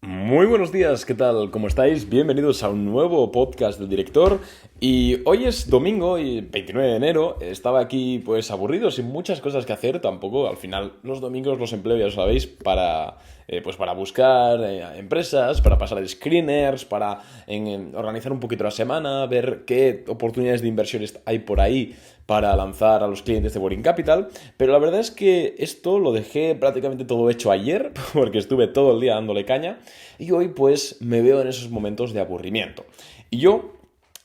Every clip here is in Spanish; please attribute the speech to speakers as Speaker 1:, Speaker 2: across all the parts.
Speaker 1: Muy buenos días, ¿qué tal? ¿Cómo estáis? Bienvenidos a un nuevo podcast del director. Y hoy es domingo y 29 de enero. Estaba aquí pues aburrido, sin muchas cosas que hacer. Tampoco, al final, los domingos los empleo, ya lo sabéis, para buscar empresas, para pasar screeners, para organizar un poquito la semana, ver qué oportunidades de inversiones hay por ahí para lanzar a los clientes de Boring Capital. Pero la verdad es que esto lo dejé prácticamente todo hecho ayer, porque estuve todo el día dándole caña, y hoy pues me veo en esos momentos de aburrimiento. Y yo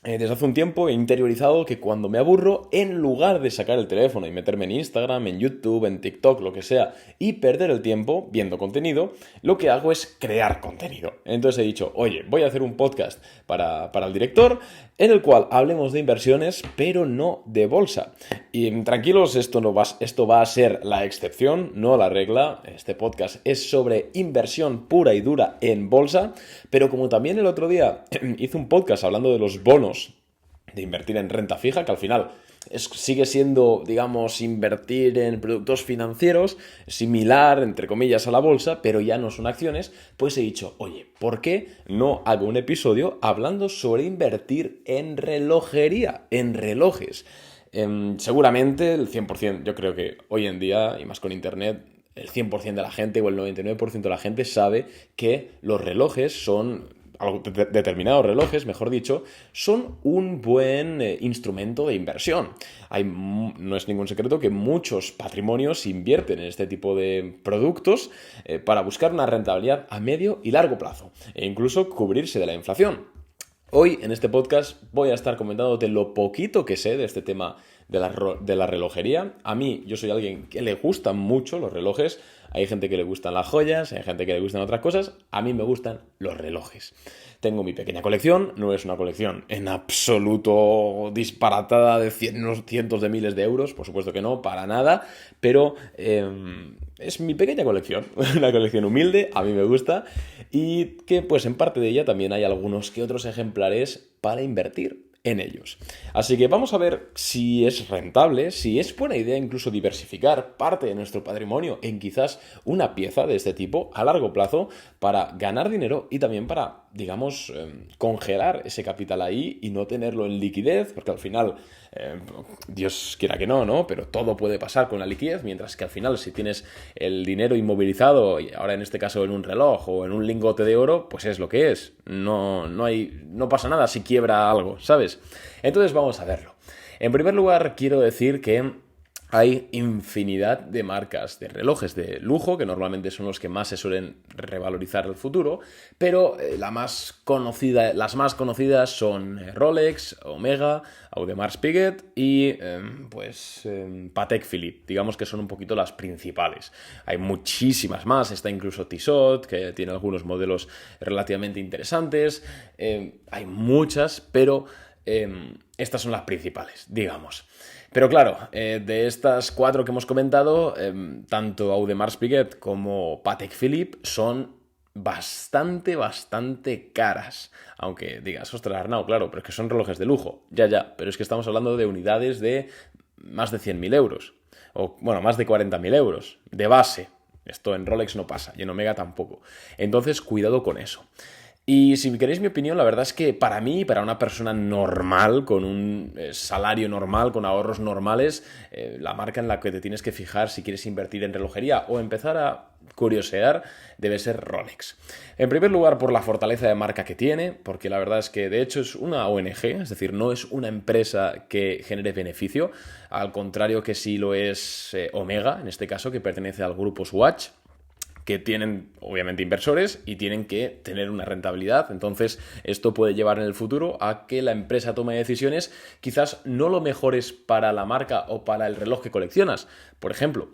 Speaker 1: desde hace un tiempo he interiorizado que cuando me aburro, en lugar de sacar el teléfono y meterme en Instagram, en YouTube, en TikTok, lo que sea, y perder el tiempo viendo contenido, lo que hago es crear contenido. Entonces he dicho, oye, voy a hacer un podcast para el director en el cual hablemos de inversiones, pero no de bolsa. Y tranquilos, esto va a ser la excepción, no la regla. Este podcast es sobre inversión pura y dura en bolsa, pero como también el otro día hice un podcast hablando de los bonos, de invertir en renta fija, que al final sigue siendo, digamos, invertir en productos financieros, similar, entre comillas, a la bolsa, pero ya no son acciones, pues he dicho, oye, ¿por qué no hago un episodio hablando sobre invertir en relojería, en relojes? Seguramente el 100%, yo creo que hoy en día, y más con internet, el 100% de la gente o el 99% de la gente sabe que los relojes son determinados relojes, mejor dicho, son un buen instrumento de inversión. No es ningún secreto que muchos patrimonios invierten en este tipo de productos para buscar una rentabilidad a medio y largo plazo e incluso cubrirse de la inflación. Hoy en este podcast voy a estar comentándote lo poquito que sé de este tema de la relojería. A mí, yo soy alguien que le gustan mucho los relojes. Hay gente que le gustan las joyas, hay gente que le gustan otras cosas. A mí me gustan los relojes. Tengo mi pequeña colección, no es una colección en absoluto disparatada de cientos de miles de euros, por supuesto que no, para nada, pero es mi pequeña colección, una colección humilde, a mí me gusta, y que pues en parte de ella también hay algunos que otros ejemplares para invertir en ellos. Así que vamos a ver si es rentable, si es buena idea incluso diversificar parte de nuestro patrimonio en quizás una pieza de este tipo a largo plazo para ganar dinero y también para, digamos, congelar ese capital ahí y no tenerlo en liquidez, porque al final, Dios quiera que no, ¿no? Pero todo puede pasar con la liquidez, mientras que al final si tienes el dinero inmovilizado, y ahora en este caso en un reloj o en un lingote de oro, pues es lo que es. No pasa nada si quiebra algo, ¿sabes? Entonces vamos a verlo. En primer lugar, quiero decir que hay infinidad de marcas de relojes de lujo, que normalmente son los que más se suelen revalorizar en el futuro, pero las más conocidas son Rolex, Omega, Audemars Piguet y Patek Philippe. Digamos que son un poquito las principales. Hay muchísimas más, está incluso Tissot, que tiene algunos modelos relativamente interesantes. Hay muchas, pero estas son las principales, digamos. Pero claro, de estas cuatro que hemos comentado, tanto Audemars Piguet como Patek Philippe son bastante caras. Aunque digas, ostras, Arnau, claro, pero es que son relojes de lujo. Ya, pero es que estamos hablando de unidades de más de 100.000 euros. O, bueno, más de 40.000 euros de base. Esto en Rolex no pasa y en Omega tampoco. Entonces, cuidado con eso. Y si queréis mi opinión, la verdad es que para mí, para una persona normal, con un salario normal, con ahorros normales, la marca en la que te tienes que fijar si quieres invertir en relojería o empezar a curiosear debe ser Rolex. En primer lugar, por la fortaleza de marca que tiene, porque la verdad es que de hecho es una ONG, es decir, no es una empresa que genere beneficio, al contrario que sí lo es Omega, en este caso, que pertenece al grupo Swatch, que tienen obviamente inversores y tienen que tener una rentabilidad. Entonces esto puede llevar en el futuro a que la empresa tome decisiones quizás no lo mejores para la marca o para el reloj que coleccionas. Por ejemplo,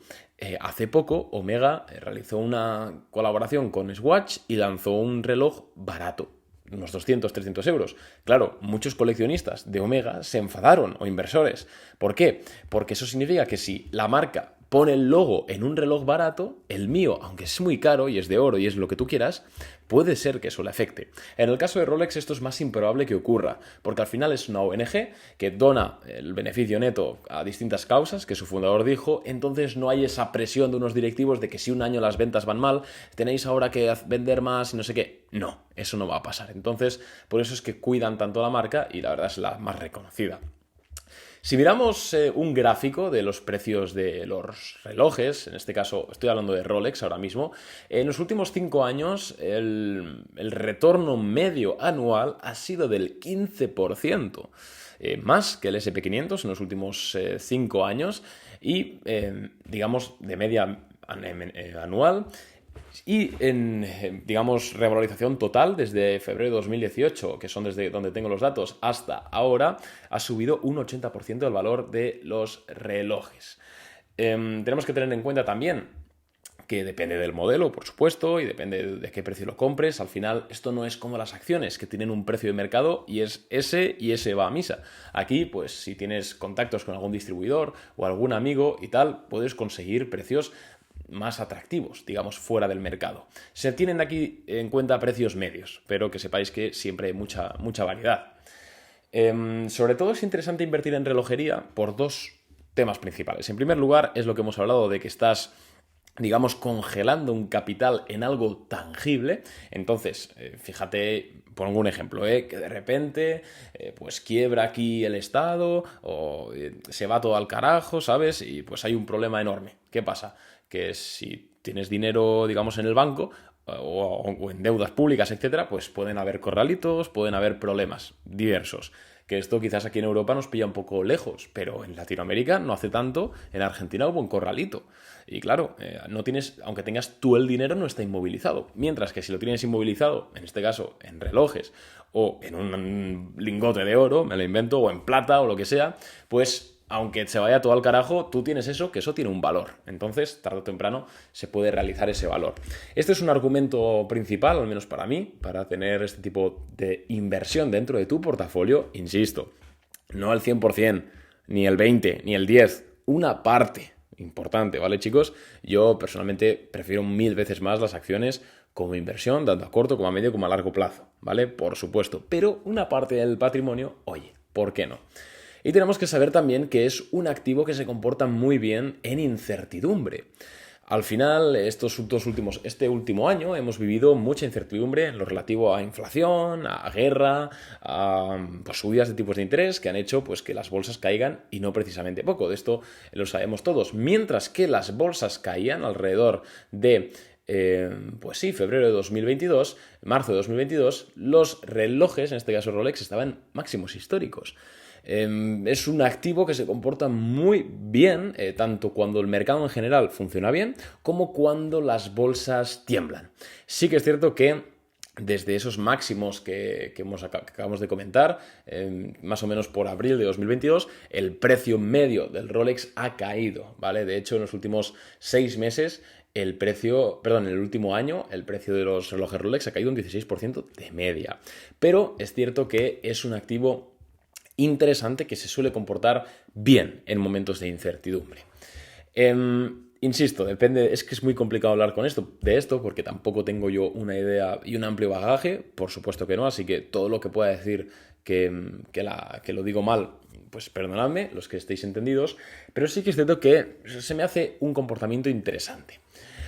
Speaker 1: hace poco Omega realizó una colaboración con Swatch y lanzó un reloj barato, unos 200, 300 euros. Claro, muchos coleccionistas de Omega se enfadaron, o inversores. ¿Por qué? Porque eso significa que si la marca pone el logo en un reloj barato, el mío, aunque es muy caro y es de oro y es lo que tú quieras, puede ser que eso le afecte. En el caso de Rolex esto es más improbable que ocurra, porque al final es una ONG que dona el beneficio neto a distintas causas, que su fundador dijo, entonces no hay esa presión de unos directivos de que si un año las ventas van mal, tenéis ahora que vender más y no sé qué. No, eso no va a pasar. Entonces, por eso es que cuidan tanto la marca y la verdad es la más reconocida. Si miramos un gráfico de los precios de los relojes, en este caso estoy hablando de Rolex ahora mismo, en los últimos 5 años el retorno medio anual ha sido del 15%, más que el S&P 500 en los últimos 5 años y, digamos, de media anual. Y en, digamos, revalorización total desde febrero de 2018, que son desde donde tengo los datos, hasta ahora, ha subido un 80% el valor de los relojes. Tenemos que tener en cuenta también que depende del modelo, por supuesto, y depende de qué precio lo compres. Al final, esto no es como las acciones, que tienen un precio de mercado y es ese y ese va a misa. Aquí, pues, si tienes contactos con algún distribuidor o algún amigo y tal, puedes conseguir precios más atractivos, digamos, fuera del mercado. Se tienen aquí en cuenta precios medios, pero que sepáis que siempre hay mucha variedad. Sobre todo es interesante invertir en relojería por 2 temas principales. En primer lugar, es lo que hemos hablado de que estás, digamos, congelando un capital en algo tangible. Entonces, fíjate, pongo un ejemplo, que de repente pues quiebra aquí el Estado o se va todo al carajo, ¿sabes? Y pues hay un problema enorme. ¿Qué pasa? Que si tienes dinero, digamos, en el banco o en deudas públicas, etcétera, pues pueden haber corralitos, pueden haber problemas diversos. Que esto quizás aquí en Europa nos pilla un poco lejos, pero en Latinoamérica no hace tanto, en Argentina hubo un corralito. Y claro, no tienes, aunque tengas tú el dinero, no está inmovilizado. Mientras que si lo tienes inmovilizado, en este caso en relojes o en un lingote de oro, me lo invento, o en plata o lo que sea, pues aunque se vaya todo al carajo, tú tienes eso, que eso tiene un valor. Entonces, tarde o temprano, se puede realizar ese valor. Este es un argumento principal, al menos para mí, para tener este tipo de inversión dentro de tu portafolio. Insisto, no el 100%, ni el 20%, ni el 10%, una parte importante, ¿vale, chicos? Yo, personalmente, prefiero 1000 veces más las acciones como inversión, tanto a corto como a medio como a largo plazo, ¿vale? Por supuesto. Pero una parte del patrimonio, oye, ¿por qué no? Y tenemos que saber también que es un activo que se comporta muy bien en incertidumbre. Al final, este último año hemos vivido mucha incertidumbre en lo relativo a inflación, a guerra, a pues, subidas de tipos de interés que han hecho pues, que las bolsas caigan y no precisamente poco. De esto lo sabemos todos. Mientras que las bolsas caían alrededor de pues sí, febrero de 2022, marzo de 2022, los relojes, en este caso Rolex, estaban en máximos históricos. Es un activo que se comporta muy bien, tanto cuando el mercado en general funciona bien, como cuando las bolsas tiemblan. Sí que es cierto que desde esos máximos que acabamos de comentar, más o menos por abril de 2022, el precio medio del Rolex ha caído, ¿vale? De hecho, en los últimos 6 meses, en el último año, el precio de los relojes Rolex ha caído un 16% de media. Pero es cierto que es un activo interesante que se suele comportar bien en momentos de incertidumbre. Insisto, depende, es que es muy complicado hablar de esto porque tampoco tengo yo una idea y un amplio bagaje, por supuesto que no, así que todo lo que pueda decir que lo digo mal, pues perdonadme, los que estéis entendidos, pero sí que es cierto que se me hace un comportamiento interesante.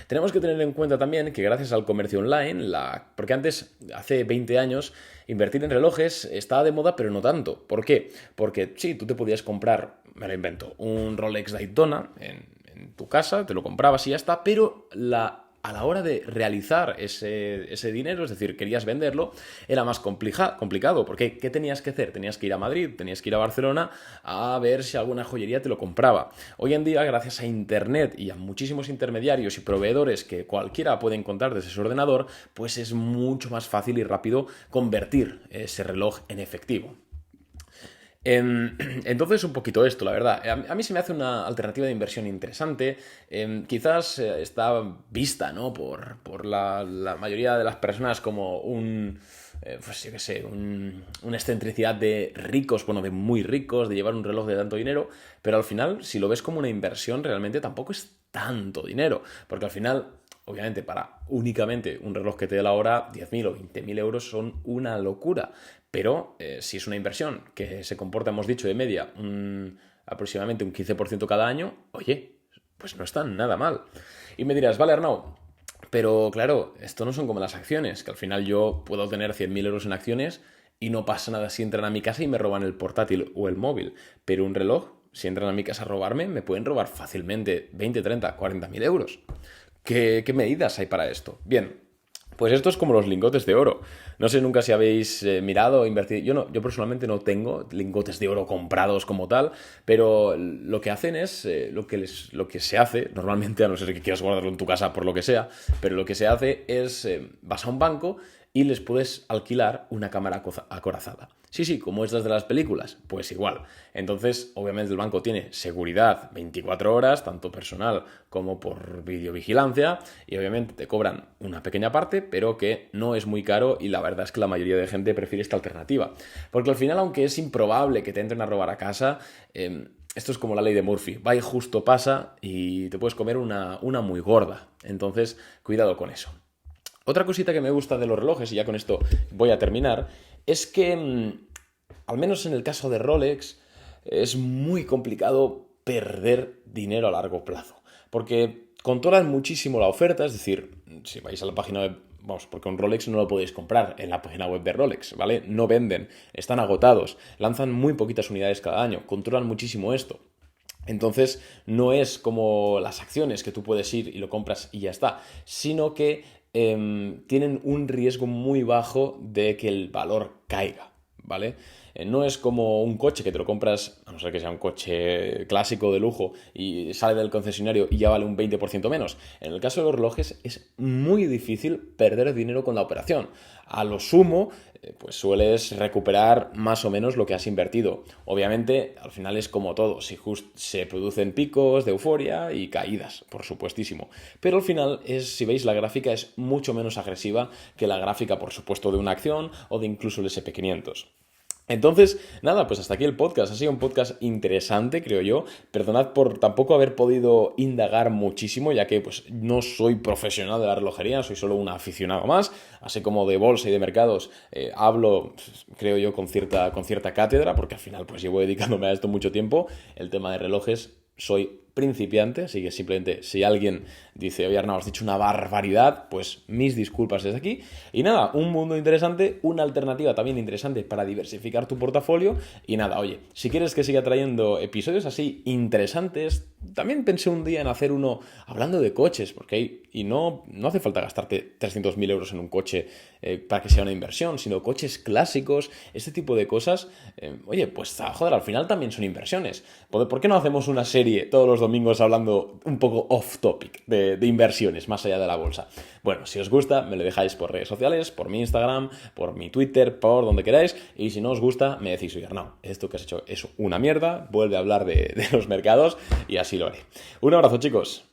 Speaker 1: Tenemos que tener en cuenta también que gracias al comercio online, porque antes, hace 20 años, invertir en relojes estaba de moda, pero no tanto. ¿Por qué? Porque sí, tú te podías comprar, me lo invento, un Rolex Daytona en tu casa, te lo comprabas y ya está, pero a la hora de realizar ese dinero, es decir, querías venderlo, era más complicado. Porque ¿qué tenías que hacer? Tenías que ir a Madrid, tenías que ir a Barcelona a ver si alguna joyería te lo compraba. Hoy en día, gracias a Internet y a muchísimos intermediarios y proveedores que cualquiera puede encontrar desde su ordenador, pues es mucho más fácil y rápido convertir ese reloj en efectivo. Entonces, un poquito esto, la verdad. A mí se me hace una alternativa de inversión interesante. Quizás está vista, ¿no? Por la mayoría de las personas como pues yo qué sé, una excentricidad de ricos, bueno, de muy ricos, de llevar un reloj de tanto dinero, pero al final, si lo ves como una inversión, realmente tampoco es tanto dinero, porque al final, obviamente, para únicamente un reloj que te dé la hora, 10.000 o 20.000 euros son una locura. Pero si es una inversión que se comporta, hemos dicho, de media aproximadamente un 15% cada año, oye, pues no está nada mal. Y me dirás, vale, Arnau, pero claro, esto no son como las acciones, que al final yo puedo tener 100.000 euros en acciones y no pasa nada si entran a mi casa y me roban el portátil o el móvil. Pero un reloj, si entran a mi casa a robarme, me pueden robar fácilmente 20, 30, 40.000 euros. ¿Qué medidas hay para esto? Bien, pues esto es como los lingotes de oro. No sé nunca si habéis mirado o invertido. Yo personalmente no tengo lingotes de oro comprados como tal, pero lo que hacen es lo que se hace normalmente, a no ser que quieras guardarlo en tu casa por lo que sea, pero lo que se hace es vas a un banco y les puedes alquilar una cámara acorazada. Sí, sí, como estas de las películas, pues igual. Entonces, obviamente el banco tiene seguridad 24 horas, tanto personal como por videovigilancia, y obviamente te cobran una pequeña parte, pero que no es muy caro y la verdad es que la mayoría de gente prefiere esta alternativa. Porque al final, aunque es improbable que te entren a robar a casa, esto es como la ley de Murphy, va y justo pasa y te puedes comer una muy gorda. Entonces, cuidado con eso. Otra cosita que me gusta de los relojes, y ya con esto voy a terminar, es que, al menos en el caso de Rolex, es muy complicado perder dinero a largo plazo. Porque controlan muchísimo la oferta, es decir, si vais a la página web, vamos, porque un Rolex no lo podéis comprar en la página web de Rolex, ¿vale? No venden, están agotados, lanzan muy poquitas unidades cada año, controlan muchísimo esto. Entonces, no es como las acciones que tú puedes ir y lo compras y ya está, sino que tienen un riesgo muy bajo de que el valor caiga, ¿vale? No es como un coche que te lo compras, a no ser que sea un coche clásico de lujo y sale del concesionario y ya vale un 20% menos. En el caso de los relojes es muy difícil perder dinero con la operación. A lo sumo, pues sueles recuperar más o menos lo que has invertido. Obviamente, al final es como todo, se producen picos de euforia y caídas, por supuestísimo. Pero al final, si veis la gráfica, es mucho menos agresiva que la gráfica, por supuesto, de una acción o de incluso el S&P 500. Entonces, nada, pues hasta aquí el podcast. Ha sido un podcast interesante, creo yo. Perdonad por tampoco haber podido indagar muchísimo, ya que pues no soy profesional de la relojería, soy solo un aficionado más. Así como de bolsa y de mercados, hablo, pues, creo yo, con cierta cátedra, porque al final pues llevo dedicándome a esto mucho tiempo. El tema de relojes, soy principiante, así que simplemente si alguien dice, oye Arnau, has dicho una barbaridad, pues mis disculpas desde aquí. Y nada, un mundo interesante, una alternativa también interesante para diversificar tu portafolio. Y nada, oye, si quieres que siga trayendo episodios así interesantes, también pensé un día en hacer uno hablando de coches, porque no hace falta gastarte 300.000 euros en un coche para que sea una inversión, sino coches clásicos, este tipo de cosas. Oye, pues joder, al final también son inversiones. ¿Por qué no hacemos una serie todos los domingos hablando un poco off topic de inversiones más allá de la bolsa? Bueno, si os gusta, me lo dejáis por redes sociales, por mi Instagram, por mi Twitter, por donde queráis. Y si no os gusta, me decís, oye Arnau, esto que has hecho es una mierda, vuelve a hablar de los mercados y así lo haré. Un abrazo, chicos.